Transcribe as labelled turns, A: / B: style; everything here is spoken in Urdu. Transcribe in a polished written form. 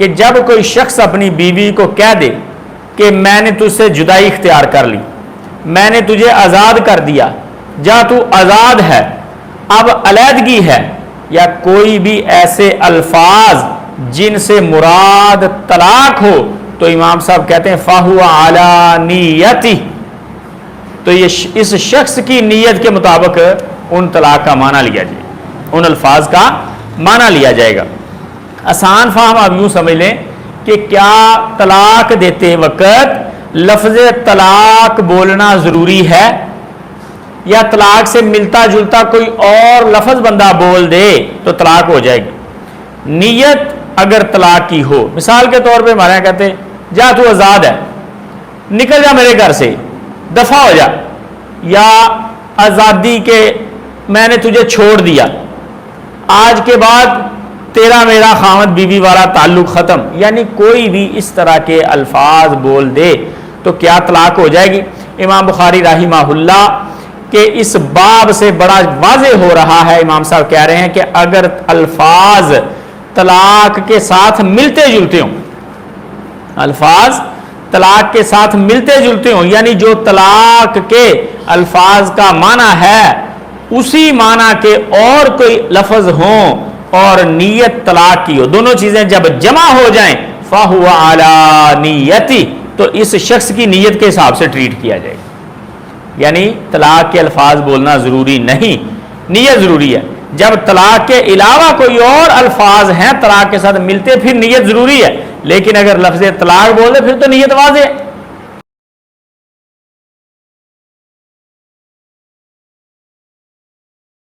A: کہ جب کوئی شخص اپنی بیوی کو کہہ دے کہ میں نے تجھ سے جدائی اختیار کر لی، میں نے تجھے آزاد کر دیا، جا تو آزاد ہے، اب علیحدگی ہے، یا کوئی بھی ایسے الفاظ جن سے مراد طلاق ہو، تو امام صاحب کہتے ہیں فَهُوَ عَلَى نِيَّتِهِ، تو یہ اس شخص کی نیت کے مطابق ان طلاق کا معنی لیا جائے، ان الفاظ کا معنی لیا جائے گا۔ آسان فہم آپ یوں سمجھ لیں کہ کیا طلاق دیتے وقت لفظ طلاق بولنا ضروری ہے، یا طلاق سے ملتا جلتا کوئی اور لفظ بندہ بول دے تو طلاق ہو جائے گی؟ نیت اگر طلاق کی ہو، مثال کے طور پہ ہمارے یہاں کہتے ہیں جا تو آزاد ہے، نکل جا میرے گھر سے، دفع ہو جا، یا آزادی کے میں نے تجھے چھوڑ دیا، آج کے بعد تیرا میرا خاوند بیوی والا تعلق ختم، یعنی کوئی بھی اس طرح کے الفاظ بول دے تو کیا طلاق ہو جائے گی؟ امام بخاری رحمہ اللہ کہ اس باب سے بڑا واضح ہو رہا ہے، امام صاحب کہہ رہے ہیں کہ اگر الفاظ طلاق کے ساتھ ملتے جلتے ہوں، الفاظ طلاق کے ساتھ ملتے جلتے ہوں، یعنی جو طلاق کے الفاظ کا معنی ہے اسی معنی کے اور کوئی لفظ ہوں اور نیت طلاق کی ہو، دونوں چیزیں جب جمع ہو جائیں فَهُوَ عَلَى نِيَّتِهِ، تو اس شخص کی نیت کے حساب سے ٹریٹ کیا جائے گا۔ یعنی طلاق کے الفاظ بولنا ضروری نہیں، نیت ضروری ہے۔ جب طلاق کے علاوہ کوئی اور الفاظ ہیں طلاق کے ساتھ ملتے، پھر نیت ضروری ہے، لیکن اگر لفظ طلاق بول دے پھر تو نیت واضح ہے۔